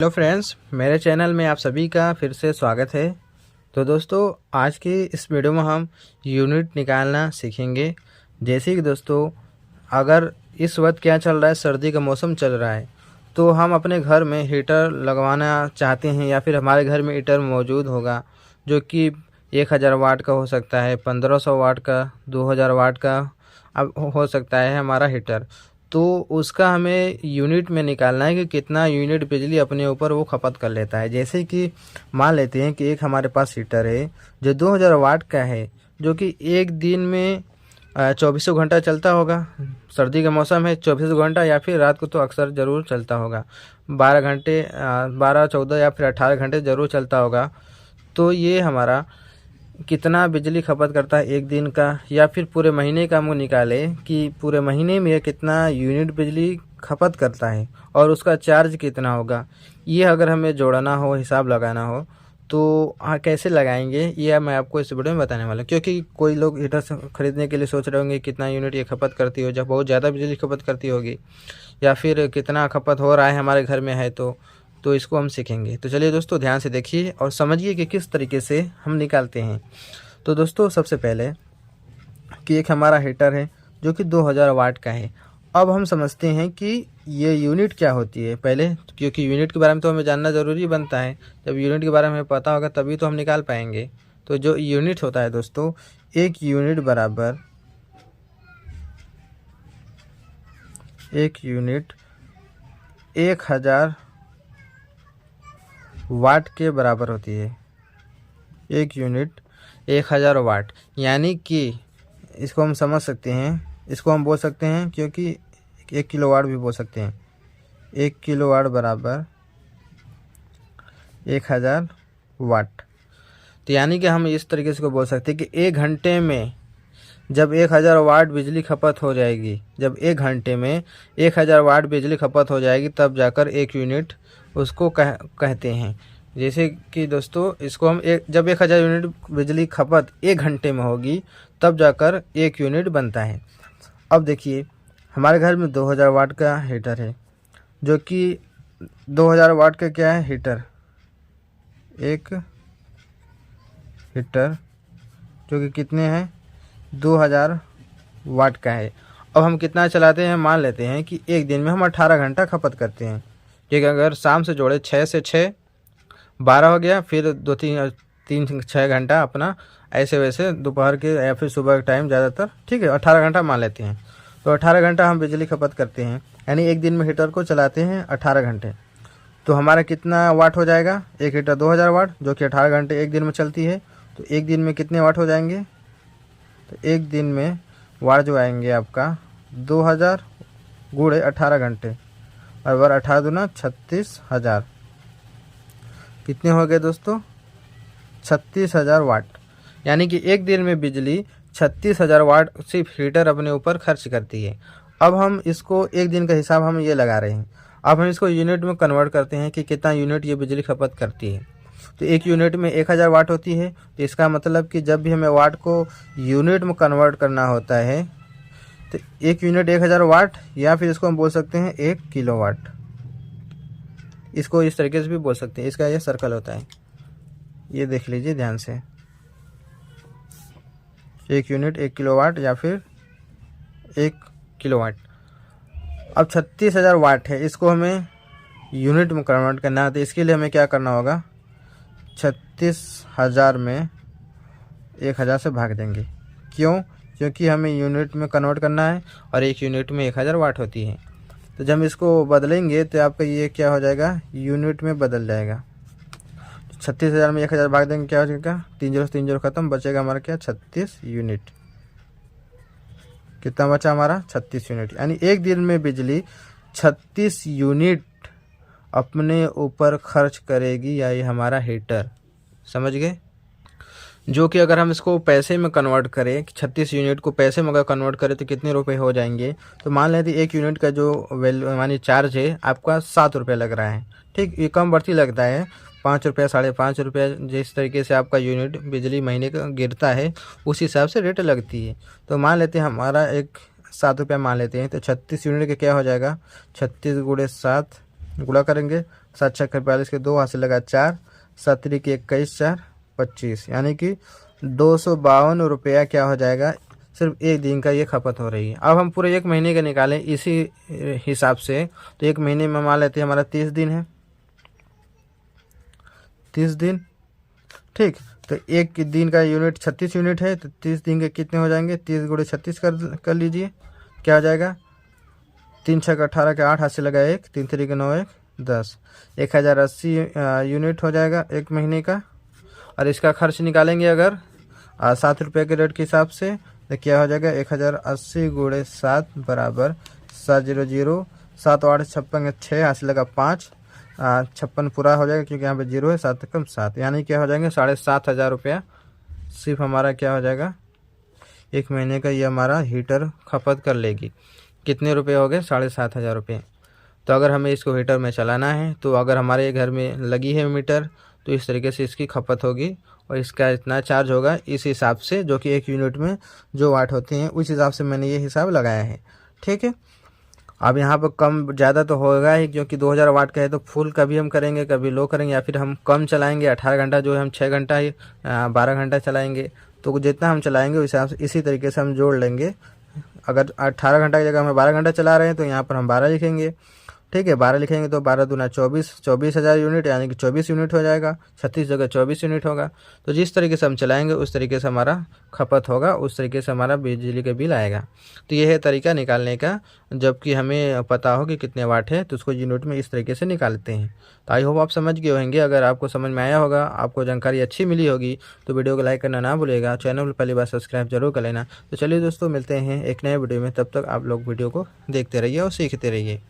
Hello friends, मेरे channel में आप सभी का फिर से स्वागत है। तो दोस्तों, आज की इस वीडियो में हम यूनिट निकालना सीखेंगे। जैसे कि दोस्तों, अगर इस वक्त क्या चल रहा है, सर्दी का मौसम चल रहा है, तो हम अपने घर में हीटर लगवाना चाहते हैं या फिर हमारे घर में हीटर मौजूद होगा जो कि 1000 वाट का हो सकता है, 1500 वाट का, 2000 वाट का अब हो सकता है हमारा हीटर। तो उसका हमें यूनिट में निकालना है कि कितना यूनिट बिजली अपने ऊपर वो खपत कर लेता है। जैसे कि मान लेते हैं कि एक हमारे पास हीटर है जो 2000 वाट का है, जो कि एक दिन में 24 घंटा चलता होगा। सर्दी का मौसम है, 24 घंटा, या फिर रात को तो अक्सर ज़रूर चलता होगा। 12 घंटे, 12, 14 या फिर 18 घंटे ज़रूर चलता होगा। तो ये हमारा कितना बिजली खपत करता है एक दिन का या फिर पूरे महीने का, हम निकालें कि पूरे महीने में कितना यूनिट बिजली खपत करता है और उसका चार्ज कितना होगा। ये अगर हमें जोड़ना हो, हिसाब लगाना हो, तो कैसे लगाएंगे ये मैं आपको इस वीडियो में बताने वाला हूँ। क्योंकि कोई लोग हीटर खरीदने के लिए सोच रहे होंगे कितना यूनिट ये खपत करती हो, जब बहुत ज़्यादा बिजली खपत करती होगी, या फिर कितना खपत हो रहा है हमारे घर में है। तो इसको हम सीखेंगे। तो चलिए दोस्तों, ध्यान से देखिए और समझिए कि किस तरीके से हम निकालते हैं। तो दोस्तों, सबसे पहले कि एक हमारा हीटर है जो कि 2000 वाट का है। अब हम समझते हैं कि ये यूनिट क्या होती है पहले, क्योंकि यूनिट के बारे में तो हमें जानना ज़रूरी बनता है। जब यूनिट के बारे में पता होगा तभी तो हम निकाल पाएंगे। तो जो यूनिट होता है दोस्तों, एक यूनिट बराबर, एक यूनिट 1000 वाट के बराबर होती है। एक यूनिट 1000 वाट, यानी कि इसको हम समझ सकते हैं, इसको हम बोल सकते हैं, क्योंकि 1 किलोवाट भी बोल सकते हैं। 1 किलोवाट बराबर 1000 वाट। तो यानी कि हम इस तरीके से को बोल सकते हैं कि एक घंटे में जब 1000 वाट बिजली खपत हो जाएगी, जब एक घंटे में 1000 वाट बिजली खपत हो जाएगी, तब जाकर एक यूनिट उसको कहते हैं। जैसे कि दोस्तों, इसको हम जब 1000 यूनिट बिजली खपत एक घंटे में होगी, तब जाकर एक यूनिट बनता है। अब देखिए, हमारे घर में 2000 वाट का हीटर है, जो कि 2000 वाट का क्या है हीटर, एक हीटर जो कि कितने हैं, 2000 वाट का है। अब हम कितना चलाते हैं, मान लेते हैं कि एक दिन में हम 18 घंटा खपत करते हैं। ठीक है, अगर शाम से जोड़े 6 से 6 12 हो गया, फिर 2-3-6 घंटा अपना ऐसे वैसे दोपहर के या फिर सुबह के टाइम ज़्यादातर, ठीक है, 18 घंटा मान लेते हैं। तो 18 घंटा हम बिजली खपत करते हैं, यानी एक दिन में हीटर को चलाते हैं 18 घंटे। तो हमारा कितना वाट हो जाएगा, एक हीटर 2000 वाट जो कि 18 घंटे एक दिन में चलती है। तो एक दिन में कितने वाट हो जाएंगे, तो एक दिन में वाट जो आएंगे आपका 2000 गुणे 18 घंटे बराबर 18 दूना 36,000। कितने हो गए दोस्तों, 36,000 वाट। यानी कि एक दिन में बिजली 36,000 वाट सिर्फ हीटर अपने ऊपर खर्च करती है। अब हम इसको एक दिन का हिसाब हम ये लगा रहे हैं। अब हम इसको यूनिट में कन्वर्ट करते हैं कि कितना यूनिट ये बिजली खपत करती है। तो एक यूनिट में 1000 वाट होती है। तो इसका मतलब कि जब भी हमें वाट को यूनिट में कन्वर्ट करना होता है, तो एक यूनिट 1000 वाट, या फिर इसको हम बोल सकते हैं 1 किलोवाट। इसको इस तरीके से भी बोल सकते हैं। इसका ये सर्कल होता है, ये देख लीजिए ध्यान से। एक यूनिट 1 किलोवाट या फिर 1 किलोवाट। अब 36,000 वाट है, इसको हमें यूनिट में कन्वर्ट करना है। तो इसके लिए हमें क्या करना होगा, 36,000 में 1000 से भाग देंगे। क्यों, क्योंकि हमें यूनिट में कन्वर्ट करना है और एक यूनिट में 1000 वाट होती है। तो जब हम इसको बदलेंगे तो आपका ये क्या हो जाएगा, यूनिट में बदल जाएगा। 36,000 में 1000 भाग देंगे, क्या हो जाएगा, 3 0 से 3 0 खत्म, बचेगा हमारा क्या, 36 यूनिट। कितना बचा हमारा, 36 यूनिट। यानी एक दिन में बिजली 36 यूनिट अपने ऊपर खर्च करेगी, या ये हमारा हीटर, समझ गए। जो कि अगर हम इसको पैसे में कन्वर्ट करें, 36 यूनिट को पैसे में अगर कन्वर्ट करें तो कितने रुपए हो जाएंगे। तो मान लेते एक यूनिट का जो वैल्यू मानी चार्ज है आपका 7 रुपये लग रहा है। ठीक, ये कम बढ़ती लगता है, 5 रुपये, 5.5 रुपये, जिस तरीके से आपका यूनिट बिजली महीने का गिरता है उस हिसाब से रेट लगती है। तो मान लेते हैं हमारा एक 7 रुपये मान लेते हैं। तो 36 यूनिट का क्या हो जाएगा, 36 गुणे 7 गुणा करेंगे 7 छक्के 42 के 2 हाथ से लगा 4, 7 के 21 4 25, यानी कि 252 रुपया क्या हो जाएगा, सिर्फ एक दिन का ये खपत हो रही है। अब हम पूरे एक महीने का निकालें इसी हिसाब से, तो एक महीने में मान लेते हैं हमारा 30 दिन है, 30 दिन, ठीक। तो एक दिन का यूनिट 36 यूनिट है, तो 30 दिन के कितने हो जाएंगे, 30 गुणे 36 कर लीजिए, क्या हो जाएगा, 3 छक्के 18 के 8 हाथ से लगा 1, 3 3 के 9 1 10, 1080 यूनिट हो जाएगा एक महीने का। और इसका खर्च निकालेंगे अगर 7 रुपये के रेट के हिसाब से, तो क्या हो जाएगा, 1080 गुणे 7 बराबर 700, 7 8 56 6 हाथ से लगा 5, 56 पूरा हो जाएगा क्योंकि यहाँ पे 0 है, 7 कम 7, यानी क्या हो जाएंगे 7,500 रुपया सिर्फ हमारा क्या हो जाएगा, एक महीने का ये हमारा हीटर खपत कर लेगी। कितने रुपए हो गए, 7,500 रुपये। तो अगर हमें इसको हीटर में चलाना है, तो अगर हमारे घर में लगी है मीटर, तो इस तरीके से इसकी खपत होगी और इसका इतना चार्ज होगा, इस हिसाब से जो कि एक यूनिट में जो वाट होते हैं उस हिसाब से मैंने ये हिसाब लगाया है, ठीक है। अब यहाँ पर कम ज़्यादा तो होगा ही, क्योंकि 2000 वाट का है, तो फुल कभी हम करेंगे कभी लो करेंगे, या फिर हम कम चलाएंगे, 18 घंटा जो है हम 6 घंटा ही 12 घंटा चलाएंगे, तो जितना हम चलाएंगे उस हिसाब से इसी तरीके से हम जोड़ लेंगे। अगर 18 घंटा की जगह हम 12 घंटा चला रहे हैं, तो यहाँ पर हम 12 लिखेंगे, ठीक है। 12 लिखेंगे तो 12 दूना 24, 24,000 यूनिट, यानी कि 24 यूनिट हो जाएगा, 36 जगह 24 यूनिट होगा। तो जिस तरीके से हम चलाएंगे उस तरीके से हमारा खपत होगा, उस तरीके से हमारा बिजली का बिल आएगा। तो यह है तरीका निकालने का, जबकि हमें पता हो कि कितने वाट है तो उसको यूनिट में इस तरीके से निकालते हैं। तो आई होप आप समझ गए होंगे। अगर आपको समझ में आया होगा, आपको जानकारी अच्छी मिली होगी, तो वीडियो को लाइक करना ना भूलेगा, चैनल को पहली बार सब्सक्राइब जरूर कर लेना। तो चलिए दोस्तों, मिलते हैं एक नए वीडियो में, तब तक आप लोग वीडियो को देखते रहिए और सीखते रहिए।